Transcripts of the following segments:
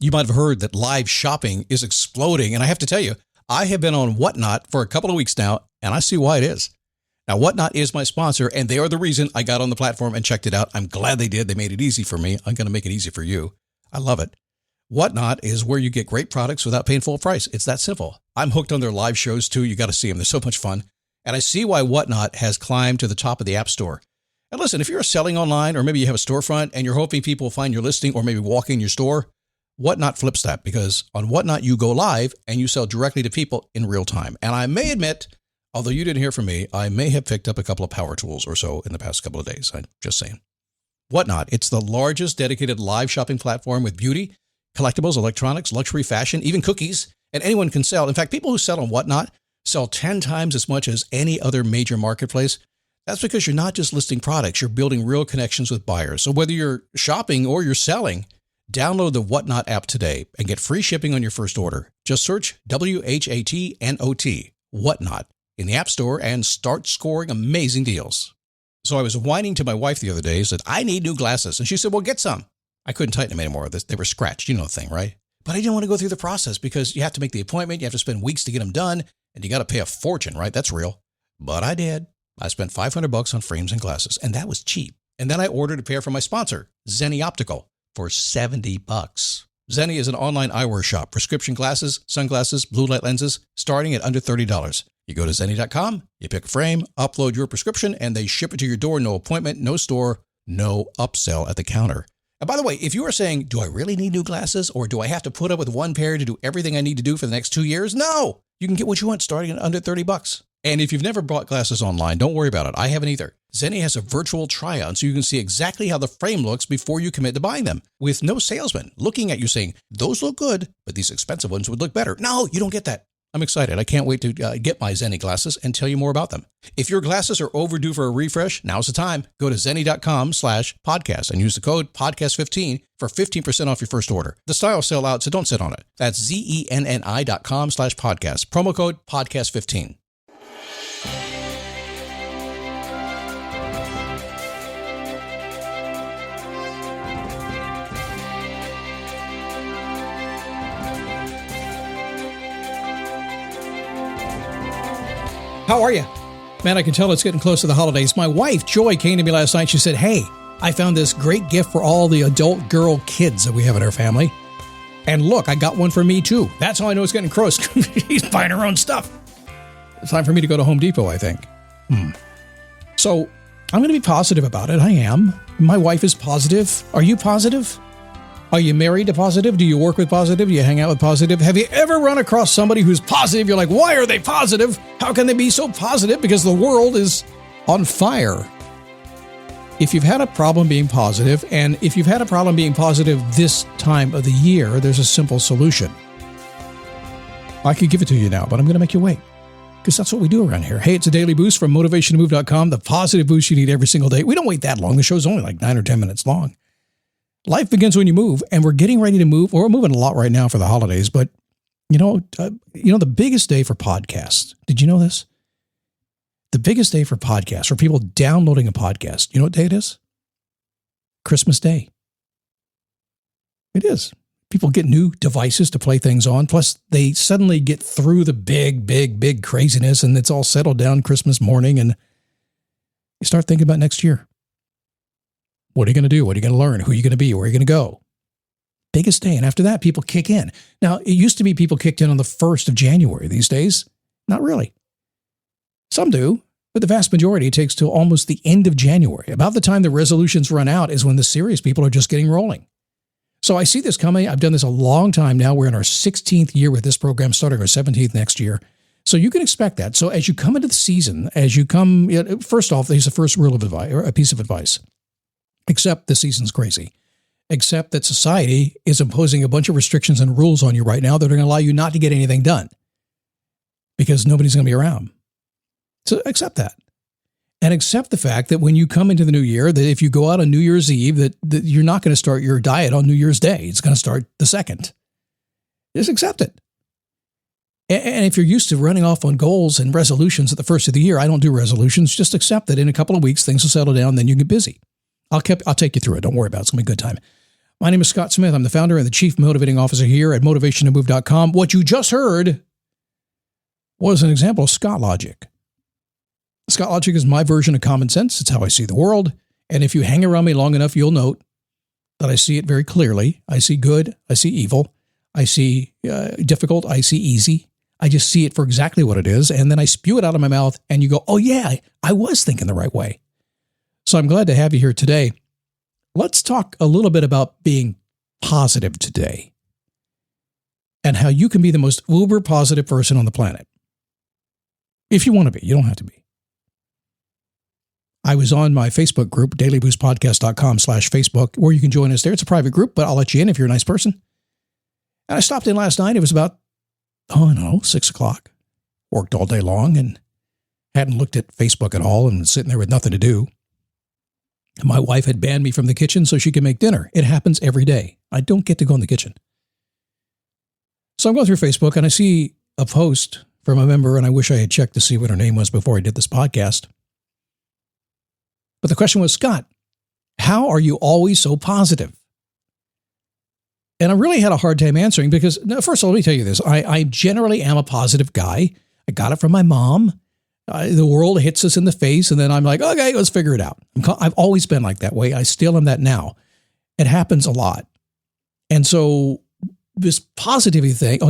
You might have heard that live shopping is exploding. And I have to tell you, I have been on Whatnot for a couple of weeks now, and I see why it is. Now, Whatnot is my sponsor, and they are the reason I got on the platform and checked it out. I'm glad they did. They made it easy for me. I'm going to make it easy for you. I love it. Whatnot is where you get great products without paying full price. It's that simple. I'm hooked on their live shows, too. You got to see them. They're so much fun. And I see why Whatnot has climbed to the top of the App Store. And listen, if you're selling online, or maybe you have a storefront and you're hoping people will find your listing or maybe walk in your store, Whatnot flips that, because on Whatnot, you go live and you sell directly to people in real time. And I may admit, although you didn't hear from me, I may have picked up a couple of power tools or so in the past couple of days. I'm just saying. Whatnot, it's the largest dedicated live shopping platform with beauty, collectibles, electronics, luxury, fashion, even cookies, and anyone can sell. In fact, people who sell on Whatnot sell 10 times as much as any other major marketplace. That's because you're not just listing products, you're building real connections with buyers. So whether you're shopping or you're selling, download the Whatnot app today and get free shipping on your first order. Just search WHATNOT, Whatnot, in the App Store and start scoring amazing deals. So I was whining to my wife the other day, said, I need new glasses. And she said, well, get some. I couldn't tighten them anymore. They were scratched. You know the thing, right? But I didn't want to go through the process because you have to make the appointment. You have to spend weeks to get them done. And you got to pay a fortune, right? That's real. But I did. I spent $500 on frames and glasses, and that was cheap. And then I ordered a pair from my sponsor, Zenni Optical, for $70. Zenni is an online eyewear shop, prescription glasses, sunglasses, blue light lenses, starting at under $30. You go to Zenni.com, you pick a frame, upload your prescription, and they ship it to your door. No appointment, no store, no upsell at the counter. And by the way, if you are saying, do I really need new glasses, or do I have to put up with one pair to do everything I need to do for the next 2 years? No, you can get what you want starting at under $30. And if you've never bought glasses online, don't worry about it. I haven't either. Zenni has a virtual try-on so you can see exactly how the frame looks before you commit to buying them, with no salesman looking at you saying, those look good, but these expensive ones would look better. No, you don't get that. I'm excited. I can't wait to get my Zenni glasses and tell you more about them. If your glasses are overdue for a refresh, now's the time. Go to Zenni.com/podcast and use the code podcast15 for 15% off your first order. The styles sell out, so don't sit on it. That's Zenni.com/podcast. Promo code podcast15. How are you? Man, I can tell it's getting close to the holidays. My wife, Joy, came to me last night. She said, hey, I found this great gift for all the adult girl kids that we have in our family. And look, I got one for me too. That's how I know it's getting close. She's buying her own stuff. It's time for me to go to Home Depot, I think. So I'm going to be positive about it. I am. My wife is positive. Are you positive? Are you married to positive? Do you work with positive? Do you hang out with positive? Have you ever run across somebody who's positive? You're like, why are they positive? How can they be so positive? Because the world is on fire. If you've had a problem being positive, and if you've had a problem being positive this time of the year, there's a simple solution. I could give it to you now, but I'm going to make you wait, because that's what we do around here. Hey, it's a daily boost from motivationtomove.com, the positive boost you need every single day. We don't wait that long. The show's only like 9 or 10 minutes long. Life begins when you move, and we're getting ready to move. We're moving a lot right now for the holidays, but the biggest day for podcasts. Did you know this? The biggest day for podcasts, for people downloading a podcast. You know what day it is? Christmas Day. It is. People get new devices to play things on. Plus, they suddenly get through the big craziness, and it's all settled down Christmas morning, and you start thinking about next year. What are you going to do? What are you going to learn? Who are you going to be? Where are you going to go? Biggest day. And after that, people kick in. Now, it used to be people kicked in on the 1st of January. These days, not really. Some do, but the vast majority takes till almost the end of January. About the time the resolutions run out is when the serious people are just getting rolling. So I see this coming. I've done this a long time now. We're in our 16th year with this program, starting our 17th next year. So you can expect that. So as you come into the season, first off, there's a first rule of advice, or a piece of advice. Except the season's crazy. Except that society is imposing a bunch of restrictions and rules on you right now that are going to allow you not to get anything done. Because nobody's going to be around. So accept that. And accept the fact that when you come into the new year, that if you go out on New Year's Eve, that you're not going to start your diet on New Year's Day. It's going to start the 2nd. Just accept it. And if you're used to running off on goals and resolutions at the first of the year, I don't do resolutions. Just accept that in a couple of weeks, things will settle down, then you get busy. I'll take you through it. Don't worry about it. It's going to be a good time. My name is Scott Smith. I'm the founder and the chief motivating officer here at motivationtomove.com. What you just heard was an example of Scott Logic. Scott Logic is my version of common sense. It's how I see the world. And if you hang around me long enough, you'll note that I see it very clearly. I see good. I see evil. I see difficult. I see easy. I just see it for exactly what it is. And then I spew it out of my mouth and you go, oh yeah, I was thinking the right way. So I'm glad to have you here today. Let's talk a little bit about being positive today and how you can be the most uber positive person on the planet. If you want to be, you don't have to be. I was on my Facebook group, dailyboostpodcast.com/Facebook, where you can join us there. It's a private group, but I'll let you in if you're a nice person. And I stopped in last night. It was about, 6 o'clock. Worked all day long and hadn't looked at Facebook at all and was sitting there with nothing to do. My wife had banned me from the kitchen so she could make dinner. It happens every day. I don't get to go in the kitchen. So I'm going through Facebook and I see a post from a member, and I wish I had checked to see what her name was before I did this podcast. But the question was, Scott, how are you always so positive? And I really had a hard time answering because, first of all, let me tell you this. I generally am a positive guy. I got it from my mom. The world hits us in the face, and then I'm like, okay, let's figure it out. I've always been like that way. I still am that now. It happens a lot. And so this positivity thing,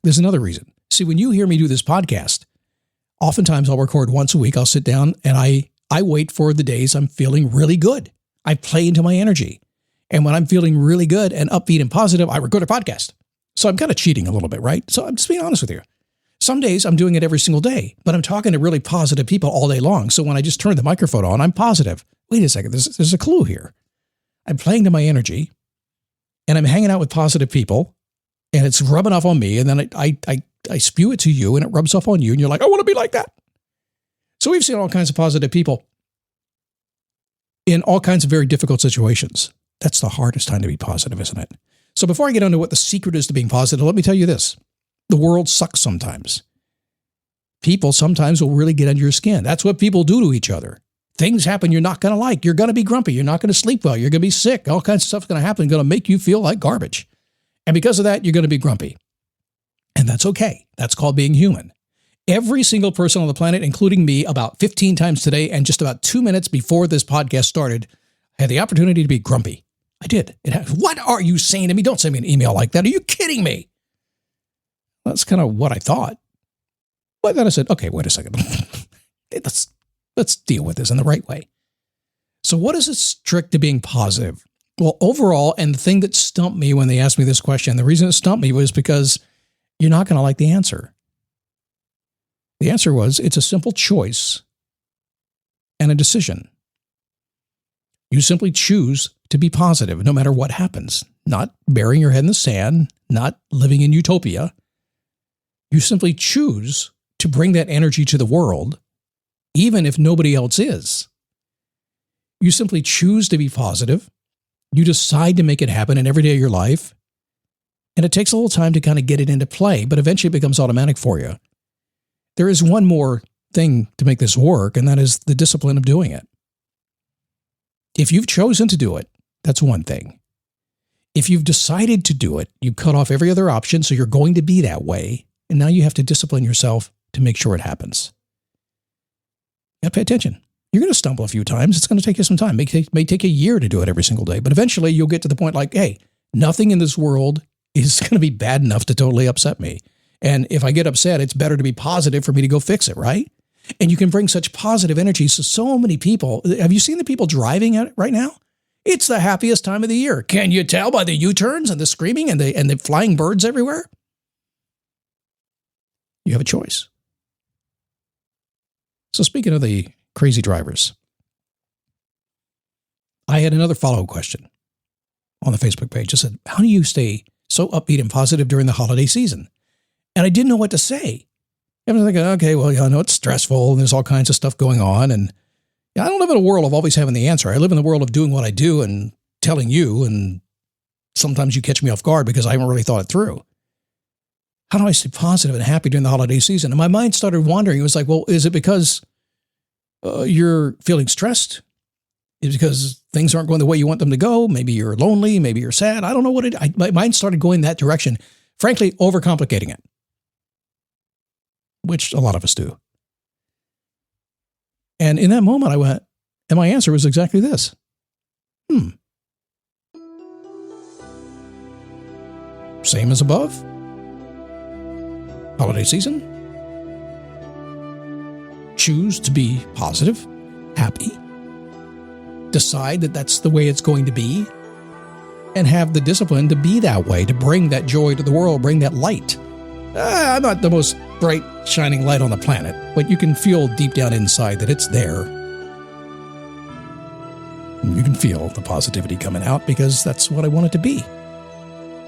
there's another reason. See, when you hear me do this podcast, oftentimes I'll record once a week. I'll sit down and I wait for the days I'm feeling really good. I play into my energy. And when I'm feeling really good and upbeat and positive, I record a podcast. So I'm kind of cheating a little bit, right? So I'm just being honest with you. Some days I'm doing it every single day, but I'm talking to really positive people all day long. So when I just turn the microphone on, I'm positive. Wait a second, there's a clue here. I'm playing to my energy and I'm hanging out with positive people and it's rubbing off on me. And then I spew it to you and it rubs off on you and you're like, I want to be like that. So we've seen all kinds of positive people in all kinds of very difficult situations. That's the hardest time to be positive, isn't it? So before I get into what the secret is to being positive, let me tell you this. The world sucks sometimes. People sometimes will really get under your skin. That's what people do to each other. Things happen you're not going to like. You're going to be grumpy. You're not going to sleep well. You're going to be sick. All kinds of stuff's going to happen, going to make you feel like garbage. And because of that, you're going to be grumpy. And that's okay. That's called being human. Every single person on the planet, including me, about 15 times today and just about 2 minutes before this podcast started, had the opportunity to be grumpy. I did. What are you saying to me? Don't send me an email like that. Are you kidding me? That's kind of what I thought. But then I said, okay, wait a second. let's deal with this in the right way. So what is this trick to being positive? Well, overall, and the thing that stumped me when they asked me this question, the reason it stumped me was because you're not going to like the answer. The answer was, it's a simple choice and a decision. You simply choose to be positive no matter what happens, not burying your head in the sand, not living in utopia. You simply choose to bring that energy to the world, even if nobody else is. You simply choose to be positive. You decide to make it happen in every day of your life. And it takes a little time to kind of get it into play, but eventually it becomes automatic for you. There is one more thing to make this work, and that is the discipline of doing it. If you've chosen to do it, that's one thing. If you've decided to do it, you cut off every other option, so you're going to be that way. And now you have to discipline yourself to make sure it happens. You got to pay attention. You're going to stumble a few times. It's going to take you some time. It may take a year to do it every single day. But eventually you'll get to the point like, hey, nothing in this world is going to be bad enough to totally upset me. And if I get upset, it's better to be positive for me to go fix it, right? And you can bring such positive energy to so many people. Have you seen the people driving at it right now? It's the happiest time of the year. Can you tell by the U-turns and the screaming and the flying birds everywhere? You have a choice. So speaking of the crazy drivers, I had another follow-up question on the Facebook page. I said, how do you stay so upbeat and positive during the holiday season? And I didn't know what to say. I was thinking, okay, well, I know it's stressful and there's all kinds of stuff going on. And I don't live in a world of always having the answer. I live in the world of doing what I do and telling you. And sometimes you catch me off guard because I haven't really thought it through. How do I stay positive and happy during the holiday season? And my mind started wandering. It was like, well, is it because you're feeling stressed? Is because things aren't going the way you want them to go. Maybe you're lonely. Maybe you're sad. I don't know what my mind started going that direction. Frankly, overcomplicating it, which a lot of us do. And in that moment, I went, and my answer was exactly this. Same as above. Holiday season. Choose to be positive, happy. Decide that that's the way it's going to be, and have the discipline to be that way, to bring that joy to the world, bring that light. I'm not the most bright, shining light on the planet, but you can feel deep down inside that it's there. You can feel the positivity coming out because that's what I want it to be.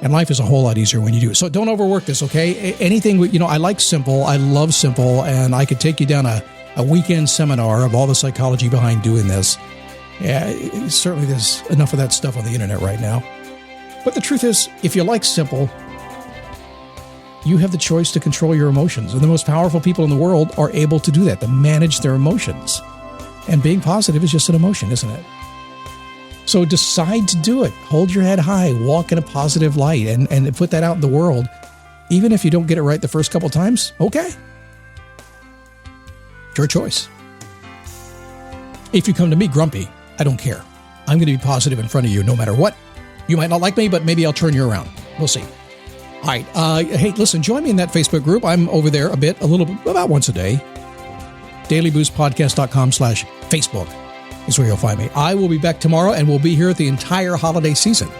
And life is a whole lot easier when you do it. So don't overwork this, okay? Anything, I like simple. I love simple, and I could take you down a weekend seminar of all the psychology behind doing this. Yeah, certainly there's enough of that stuff on the internet right now. But the truth is, if you like simple, you have the choice to control your emotions. And the most powerful people in the world are able to do that, to manage their emotions. And being positive is just an emotion, isn't it? So decide to do it. Hold your head high, walk in a positive light, and put that out in the world. Even if you don't get it right the first couple times, okay. Your choice. If you come to me grumpy, I don't care. I'm going to be positive in front of you no matter what. You might not like me, but maybe I'll turn you around. We'll see. All right. Hey, listen, join me in that Facebook group. I'm over there about once a day. dailyboostpodcast.com/Facebook is where you'll find me. I will be back tomorrow, and we'll be here the entire holiday season.